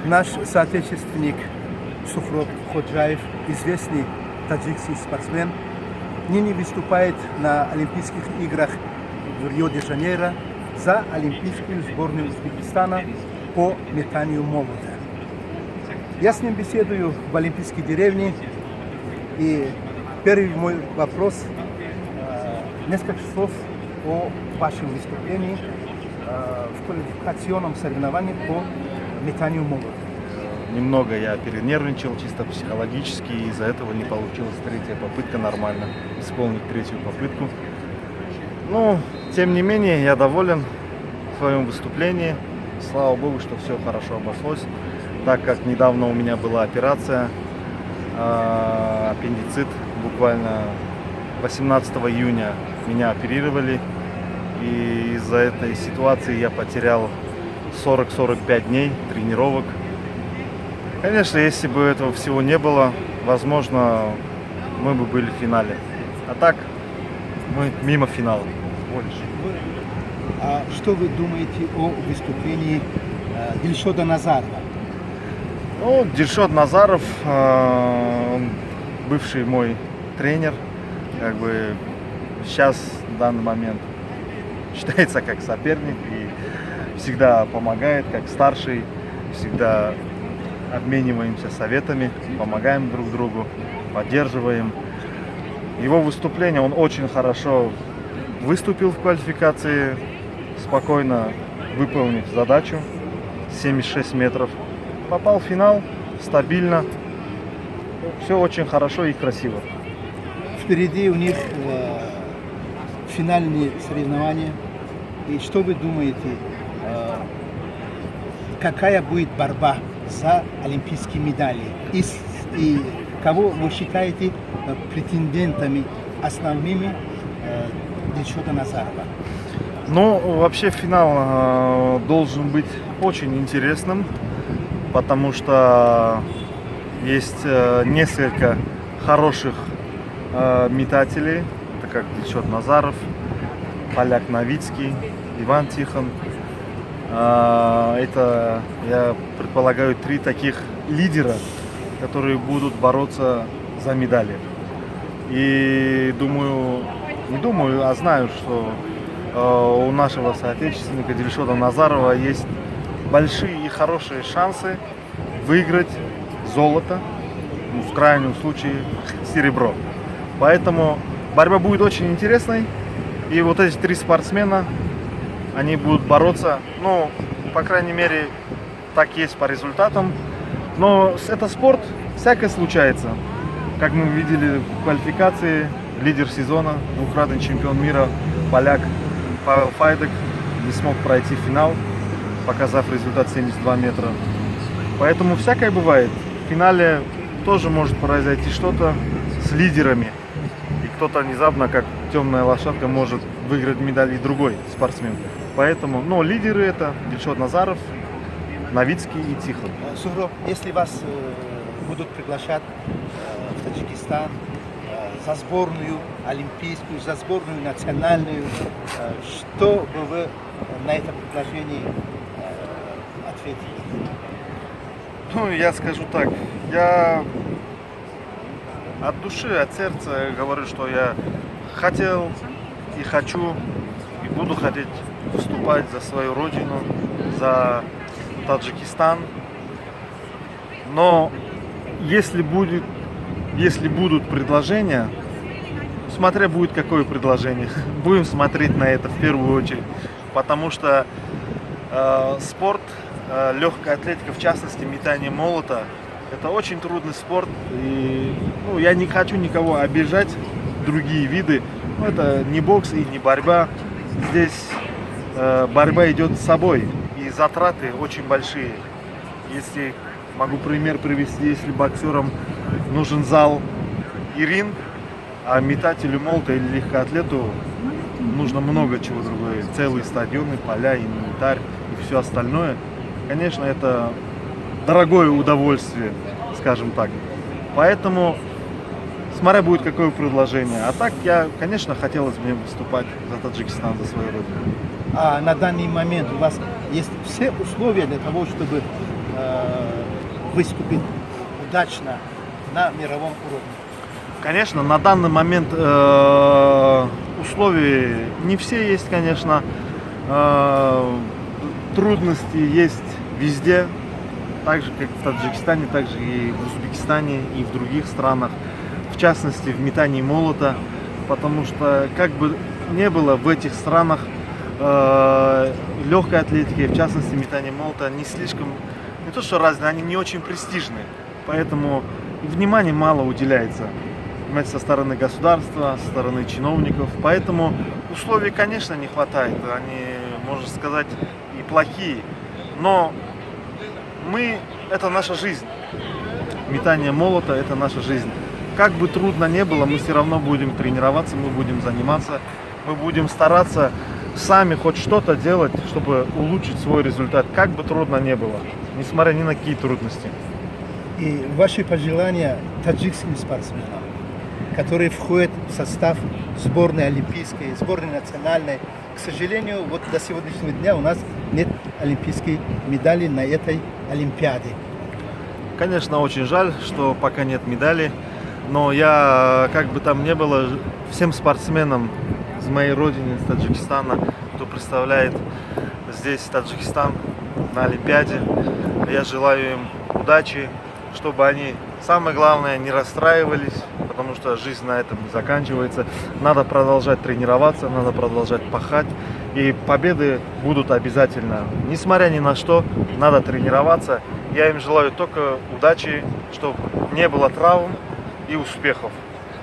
Наш соотечественник Сухроб Ходжаев, известный таджикский спортсмен, ныне выступает на Олимпийских играх в Рио-де-Жанейро за олимпийскую сборную Узбекистана по метанию молота. Я с ним беседую в Олимпийской деревне, и первый мой вопрос – несколько слов о вашем выступлении в квалификационном соревновании по метанию молота. Немного я перенервничал, чисто психологически, и из-за этого не получилась третья попытка нормально исполнить третью попытку. Но, тем не менее, я доволен в своем выступлении. Слава Богу, что все хорошо обошлось, так как недавно у меня была операция, аппендицит, буквально 18 июня меня оперировали, и из-за этой ситуации я потерял 40-45 дней тренировок. Конечно, если бы этого всего не было, возможно, мы бы были в финале. А так, мы мимо финала. А что вы думаете о выступлении Дильшода Назарова? Ну, Дильшод Назаров, он бывший мой тренер, как бы сейчас, в данный момент, считается как соперник и всегда помогает, как старший, всегда обмениваемся советами, помогаем друг другу, поддерживаем. Его выступление, он очень хорошо выступил в квалификации, спокойно выполнив задачу, 76 метров. Попал в финал, стабильно, все очень хорошо и красиво. Впереди у них финальные соревнования. И что вы думаете, какая будет борьба за олимпийские медали? И кого вы считаете претендентами основными Дильшода Назарова? Ну, вообще финал должен быть очень интересным, потому что есть несколько хороших метателей, это как Дильшод Назаров, поляк Новицкий, Иван Тихон. Это, я предполагаю, три таких лидера, которые будут бороться за медали. И знаю, что у нашего соотечественника Дильшода Назарова есть большие и хорошие шансы выиграть золото, в крайнем случае серебро. Поэтому борьба будет очень интересной. И вот эти три спортсмена, они будут бороться, ну, по крайней мере, так есть по результатам. Но это спорт, всякое случается. Как мы видели в квалификации, лидер сезона, двукратный чемпион мира, поляк Павел Файдек не смог пройти финал, показав результат 72 метра. Поэтому всякое бывает. В финале тоже может произойти что-то с лидерами. И кто-то внезапно, как темная лошадка, может выиграть медаль и другой спортсмен. Поэтому, ну, лидеры это Дильшод Назаров, Новицкий и Тихон. Сухроб, если вас будут приглашать в Таджикистан за сборную олимпийскую, за сборную национальную, что бы вы на это предложение ответили? Ну, я скажу так, я от души, от сердца говорю, что я хотел и хочу, и буду хотеть выступать за свою родину, за Таджикистан. Но если будут предложения, смотря будет какое предложение, будем смотреть на это в первую очередь, потому что спорт, легкая атлетика, в частности метание молота, это очень трудный спорт, и ну, я не хочу никого обижать, другие виды, но это не бокс и не борьба, здесь борьба идет с собой, и затраты очень большие. Если могу пример привести, если боксерам нужен зал и ринг, а метателю молота или легкоатлету нужно много чего другое, целые стадионы, поля, инвентарь и все остальное. Конечно, это дорогое удовольствие, скажем так. Поэтому, смотря будет какое предложение. А так, конечно, хотелось мне выступать за Таджикистан, за свою родину. А на данный момент у вас есть все условия для того, чтобы выступить удачно на мировом уровне? Конечно, на данный момент условий не все есть, конечно. Трудности есть везде, так же как в Таджикистане, так же и в Узбекистане, и в других странах. В частности, в метании молота, потому что как бы не было в этих странах легкой атлетики, в частности метание молота, не слишком, не то что разные, они не очень престижные, поэтому внимания мало уделяется, понимаете, со стороны государства, со стороны чиновников, поэтому условий, конечно, не хватает, они, можно сказать, и плохие, но это наша жизнь, метание молота это наша жизнь. Как бы трудно не было, мы все равно будем тренироваться, мы будем заниматься, мы будем стараться сами хоть что-то делать, чтобы улучшить свой результат, как бы трудно не было, несмотря ни на какие трудности. И ваши пожелания таджикским спортсменам, которые входят в состав сборной олимпийской, сборной национальной. К сожалению, вот до сегодняшнего дня у нас нет олимпийской медали на этой олимпиаде. Конечно, очень жаль, что пока нет медали, но я, как бы там ни было, всем спортсменам из моей родины, из Таджикистана, кто представляет здесь Таджикистан на Олимпиаде, я желаю им удачи, чтобы они, самое главное, не расстраивались, потому что жизнь на этом не заканчивается. Надо продолжать тренироваться, надо продолжать пахать, и победы будут обязательно. Несмотря ни на что, надо тренироваться. Я им желаю только удачи, чтобы не было травм и успехов.